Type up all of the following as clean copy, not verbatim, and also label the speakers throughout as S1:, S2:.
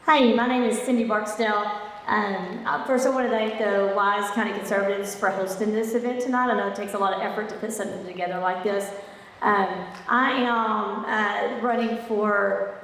S1: Hi, my name is Cindy Barksdale. First, I want to thank the Wise County Conservatives for hosting this event tonight. I know it takes a lot of effort to put something together like this. I am running for,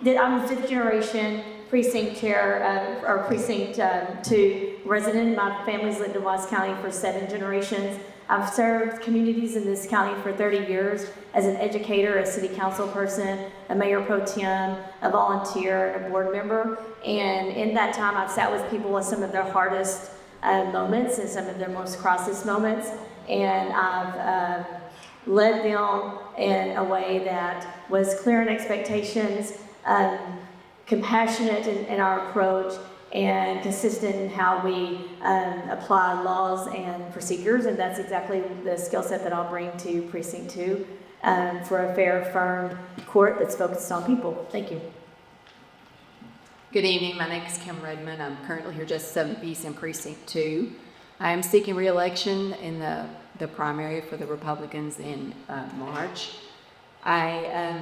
S1: I'm the fifth generation precinct chair, or precinct 2 resident. My family's lived in Wise County for 7 generations. I've served communities in this county for 30 years as an educator, a city council person, a mayor pro tem, a volunteer, and a board member. And in that time, I've sat with people with some of their hardest moments and some of their most crisis moments. And I've led them in a way that was clear in expectations, compassionate in our approach, and consistent in how we apply laws and procedures. And that's exactly the skill set that I'll bring to Precinct 2 for a fair, firm court that's focused on people. Thank you.
S2: Good evening. My name is Kim Redmond. I'm currently here Justice of the Peace in Precinct 2. I am seeking re-election in the primary for the Republicans in March. I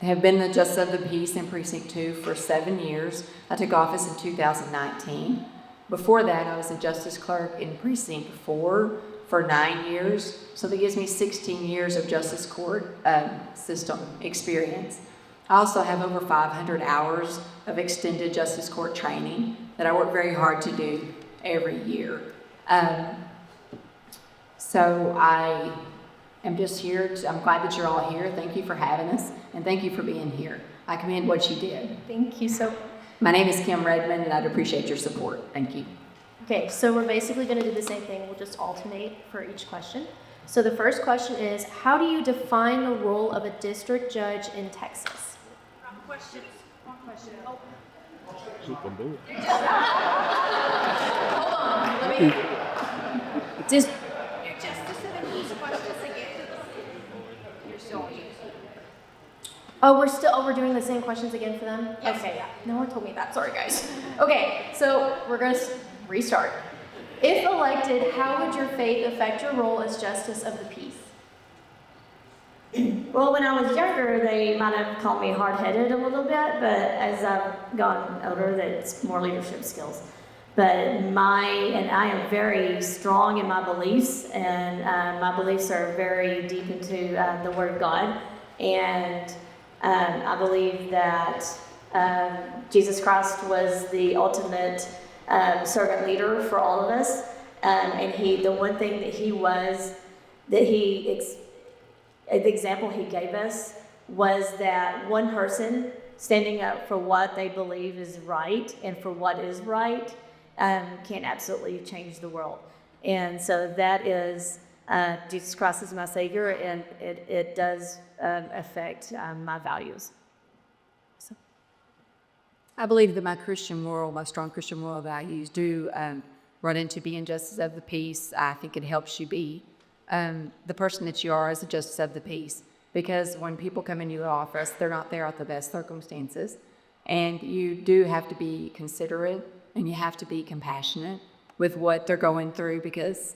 S2: have been the Justice of the Peace in Precinct 2 for 7 years. I took office in 2019. Before that, I was a Justice Clerk in Precinct 4 for 9 years. So that gives me 16 years of Justice Court system experience. I also have over 500 hours of extended Justice Court training that I work very hard to do every year. So I am just here. I'm glad that you're all here. Thank you for having us, and thank you for being here. I commend what you did.
S3: Thank you so much.
S2: My name is Kim Redmond, and I'd appreciate your support. Thank you.
S3: Okay, so we're basically going to do the same thing. We'll just alternate for each question. So the first question is, how do you define the role of a district judge in Texas?
S4: Questions. One question. Oh.
S3: Hold on. Let me. Just.
S4: You're Justice of the Peace questions again. You're still on.
S3: We're doing the same questions again for them?
S4: Yes.
S3: Okay, yeah. No one told me that. Sorry, guys. Okay, so we're going to restart. If elected, how would your faith affect your role as Justice of the Peace?
S1: Well, when I was younger, they might have called me hard-headed a little bit, but as I've gotten older, that's more leadership skills. But I am very strong in my beliefs, and my beliefs are very deep into the Word of God. And I believe that Jesus Christ was the ultimate servant leader for all of us. And the one thing that the example he gave us was that one person standing up for what they believe is right and for what is right can absolutely change the world. And so that is Jesus Christ is my Savior, and it does affect my values. So.
S2: I believe that my strong Christian moral values do run into being Justice of the Peace. I think it helps you be the person that you are as a Justice of the Peace, because when people come into your office, they're not there at the best circumstances, and you do have to be considerate and you have to be compassionate with what they're going through, because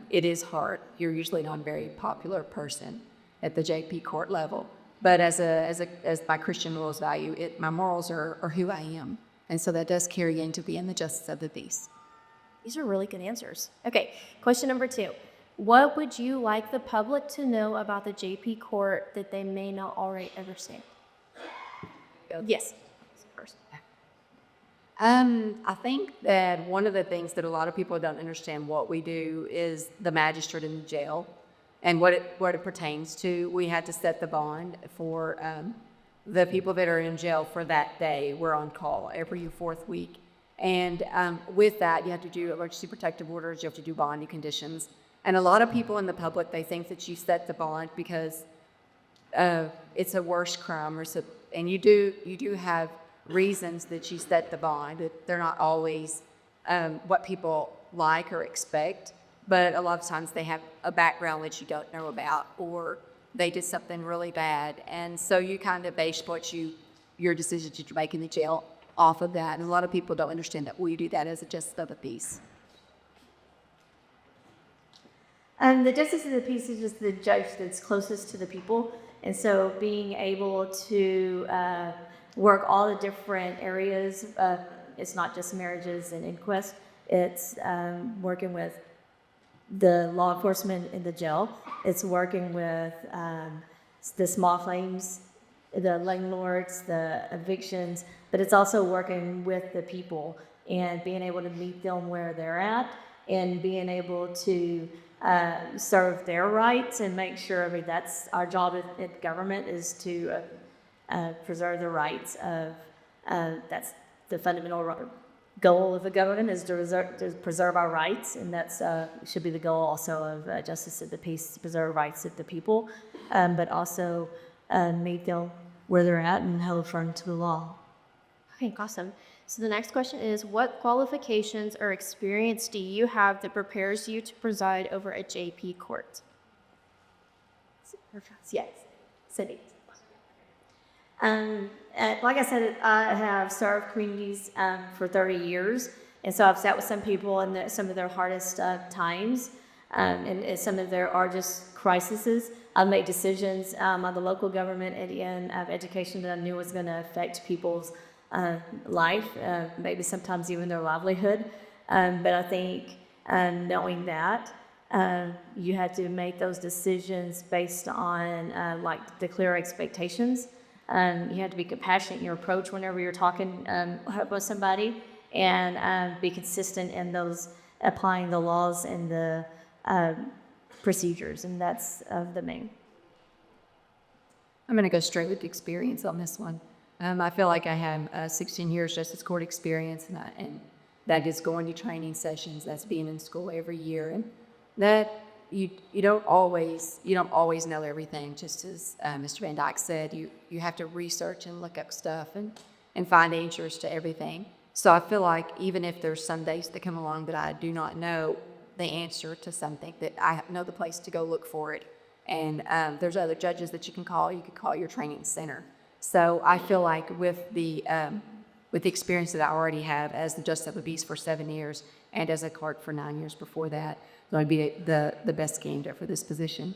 S2: it is hard. You're usually not a very popular person at the JP court level, but as my Christian morals value, my morals are who I am, and so that does carry into being the Justice of the Peace.
S3: These are really good answers. Okay, question number 2. What would you like the public to know about the JP Court that they may not already understand? Yes. First.
S2: I think that one of the things that a lot of people don't understand what we do is the magistrate in the jail and what it pertains to. We had to set the bond for the people that are in jail for that day. We're on call every 4th week. And with that, you have to do emergency protective orders, you have to do bonding conditions. And a lot of people in the public, they think that you set the bond because it's a worse crime, and you do have reasons that you set the bond. They're not always what people like or expect, but a lot of times they have a background that you don't know about, or they did something really bad, and so you kind of base your decisions that you make in the jail off of that. And a lot of people don't understand that we do that as a Justice of the Peace.
S1: The Justice of the Peace is just the judge that's closest to the people. And so being able to work all the different areas. It's not just marriages and inquest. It's working with the law enforcement in the jail. It's working with the small claims, the landlords, the evictions, but it's also working with the people and being able to meet them where they're at and being able to serve their rights and make sure, I mean, that's our job in government, is to preserve the rights of, that's the fundamental goal of the government, is to preserve our rights, and that's should be the goal also of justice of the peace, to preserve rights of the people, but also meet them where they're at and hold firm to the law.
S3: Okay, awesome. So the next question is, what qualifications or experience do you have that prepares you to preside over a JP court?
S1: Yes, Cindy. Like I said, I have served communities for 30 years, and so I've sat with some people in some of their hardest times, and some of their largest crises. I've made decisions on the local government and in education that I knew was going to affect people's life, maybe sometimes even their livelihood. But I think knowing that, you had to make those decisions based on like the clear expectations. You had to be compassionate in your approach whenever you're talking with somebody, and be consistent in those applying the laws and the procedures, and that's the main.
S2: I'm going to go straight with experience on this one. I feel like I have 16 years justice court experience, and that is going to training sessions, that's being in school every year, and that you don't always know everything. Just as Mr. Van Dyke said, you have to research and look up stuff and find answers to everything. So I feel like even if there's some days that come along that I do not know the answer to something, that I know the place to go look for it. And there's other judges that you can call. You could call your training center. So I feel like with the experience that I already have as the justice of the peace for 7 years and as a clerk for 9 years before that, I'd be the best candidate for this position.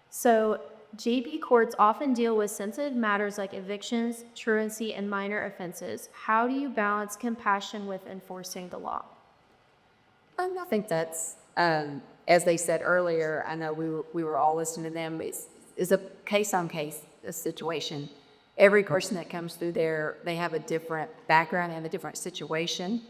S3: So JP courts often deal with sensitive matters like evictions, truancy, and minor offenses. How do you balance compassion with enforcing the law?
S2: I think that's, as they said earlier, I know we were all listening to them, it's a case-on-case situation. Every person that comes through there, they have a different background and a different situation.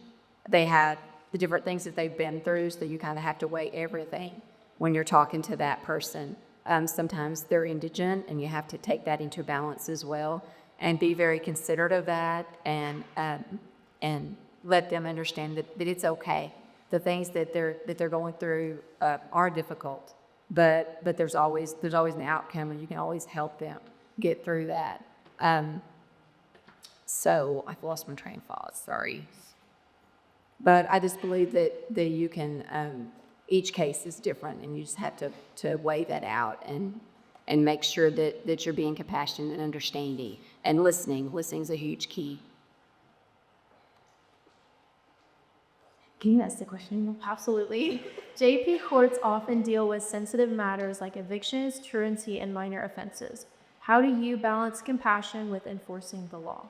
S2: They have the different things that they've been through, so you kind of have to weigh everything when you're talking to that person. Sometimes they're indigent, and you have to take that into balance as well, and be very considerate of that, and let them understand that it's okay. The things that they're going through are difficult, but there's always an outcome, and you can always help them get through that. So I've lost my train of thought. Sorry. But I just believe that you can, each case is different, and you just have to weigh that out and make sure that you're being compassionate and understanding and listening. Listening is a huge key.
S1: Can you ask the question?
S3: Absolutely. JP courts often deal with sensitive matters like evictions, truancy, and minor offenses. How do you balance compassion with enforcing the law?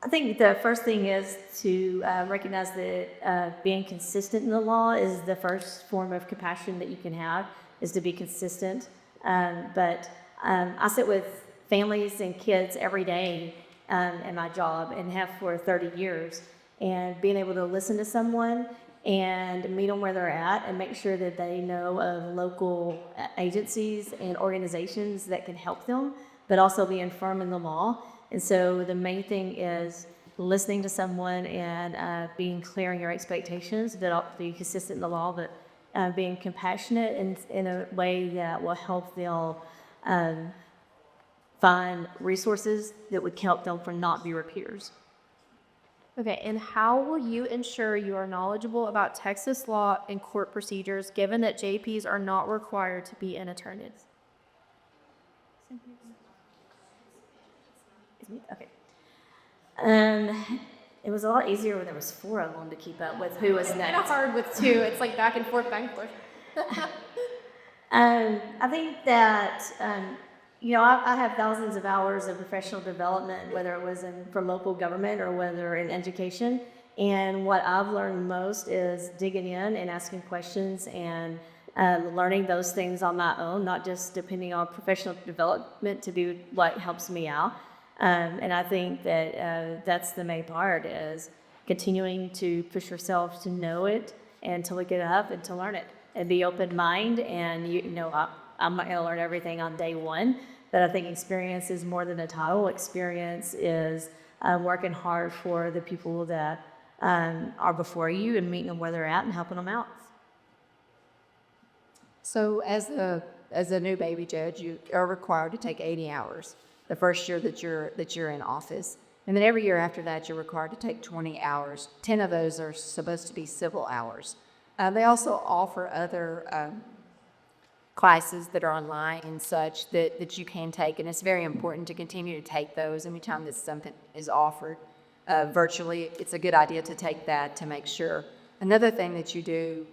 S1: I think the first thing is to recognize that being consistent in the law is the first form of compassion that you can have, is to be consistent. But I sit with families and kids every day in my job, and have for 30 years. And being able to listen to someone and meet them where they're at and make sure that they know of local agencies and organizations that can help them, but also being firm in the law. And so the main thing is listening to someone and being clear in your expectations, that be consistent in the law, but being compassionate in a way that will help them find resources that would help them from not be repeaters.
S3: Okay, and how will you ensure you are knowledgeable about Texas law and court procedures, given that JPs are not required to be an attorney?
S1: Okay. It was a lot easier when there was 4 of them to keep up with who was
S3: It's kind of
S1: next.
S3: hard with 2. It's like back and forth, back and forth.
S1: I think that I have thousands of hours of professional development, whether it was for local government or whether in education. And what I've learned most is digging in and asking questions and learning those things on my own, not just depending on professional development to be what helps me out. And I think that that's the main part is continuing to push yourself to know it and to look it up and to learn it and be open mind. And I'm not going to learn everything on day one, but I think experience is more than a title. Experience is working hard for the people that are before you and meeting them where they're at and helping them out.
S2: So as a new baby judge, you are required to take 80 hours the first year that you're in office. And then every year after that, you're required to take 20 hours. 10 of those are supposed to be civil hours. They also offer other classes that are online and such that you can take, and it's very important to continue to take those anytime that something is offered virtually. It's a good idea to take that to make sure. Another thing that you do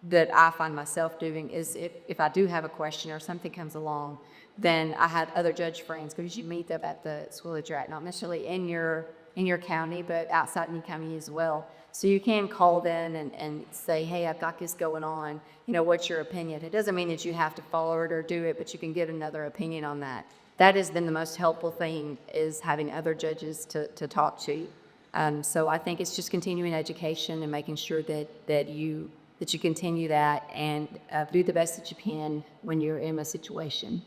S2: that I find myself doing is if I do have a question or something comes along, then I had other judge friends, because you meet them at the school that you're at, not necessarily in your county, but outside in your county as well. So you can call them and say, hey, I've got this going on. What's your opinion? It doesn't mean that you have to follow it or do it, but you can get another opinion on that. That has been the most helpful thing, is having other judges to talk to. So I think it's just continuing education and making sure that you continue that and do the best that you can when you're in a situation.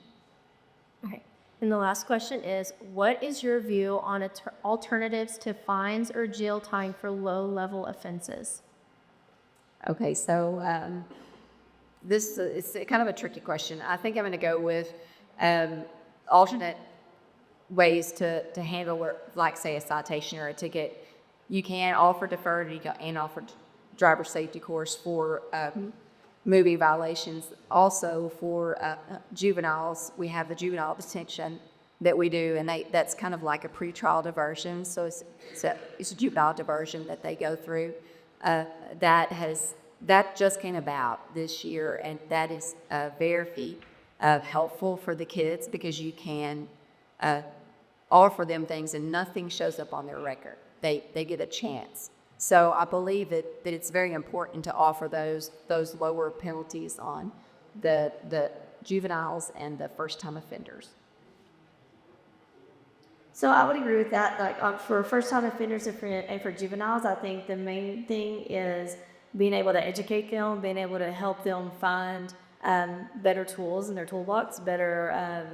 S3: Okay. And the last question is, what is your view on alternatives to fines or jail time for low-level offenses?
S2: Okay, so this is kind of a tricky question. I think I'm going to go with alternate ways to handle, like, say, a citation or a ticket. You can offer deferred and offer driver safety course for moving violations. Also for juveniles, we have the juvenile detention that we do, and that's kind of like a pretrial diversion. So it's a juvenile diversion that they go through. That just came about this year, and that is very helpful for the kids, because you can offer them things and nothing shows up on their record. They get a chance. So I believe that it's very important to offer those lower penalties on the juveniles and the first-time offenders.
S1: So I would agree with that. Like for first-time offenders and for juveniles, I think the main thing is being able to educate them, being able to help them find better tools in their toolbox, better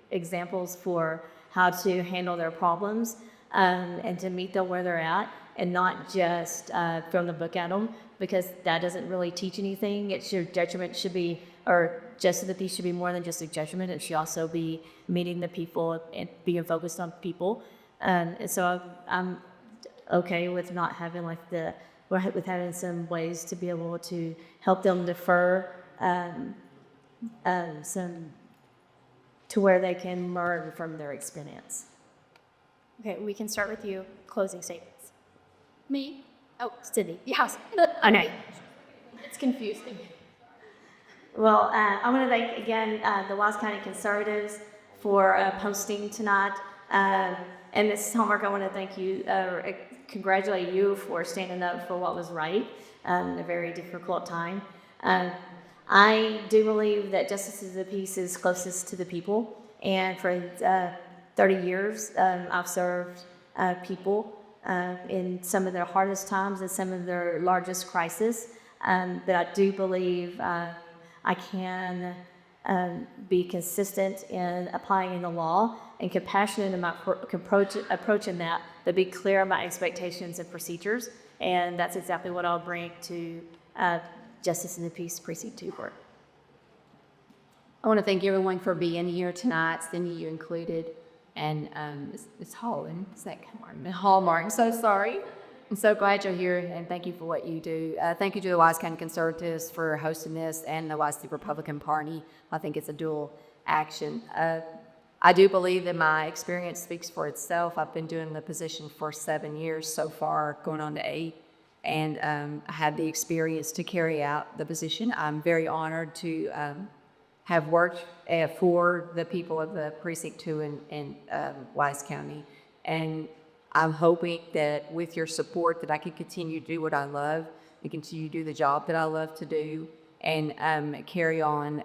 S1: examples for how to handle their problems, and to meet them where they're at, and not just throw the book at them, because that doesn't really teach anything. Your judgment should be, or justice of the peace should be more than just a judgment. It should also be meeting the people and being focused on people. And so I'm okay with not having with having some ways to be able to help them defer some to where they can learn from their experience.
S3: Okay, we can start with you. Closing statements.
S4: Me?
S3: Oh, Sydney.
S4: Yes.
S3: I know.
S4: It's confusing.
S1: Well, I want to thank again the Wise County Conservatives for hosting tonight. And Mrs. Hallmark, I want to thank you, congratulate you for standing up for what was right in a very difficult time. I do believe that justice of the peace is closest to the people. And for 30 years, I've served people in some of their hardest times and some of their largest crises. But I do believe I can be consistent in applying the law and compassionate in my approaching that, but be clear on my expectations and procedures. And that's exactly what I'll bring to Justice and the Peace Precinct 2 Court.
S2: I want to thank everyone for being here tonight, Cindy, you included, and Ms. Holland, is that Hallmark? I'm so sorry. I'm so glad you're here, and thank you for what you do. Thank you to the Wise County Conservatives for hosting this, and the Wise Republican Party. I think it's a dual action. I do believe that my experience speaks for itself. I've been doing the position for 7 years so far, going on to 8, and I had the experience to carry out the position. I'm very honored to have worked for the people of the Precinct 2 in Wise County. And I'm hoping that with your support that I can continue to do what I love and continue to do the job that I love to do and carry on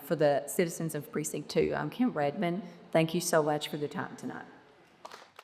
S2: for the citizens of Precinct 2. I'm Kim Redmond. Thank you so much for the time tonight.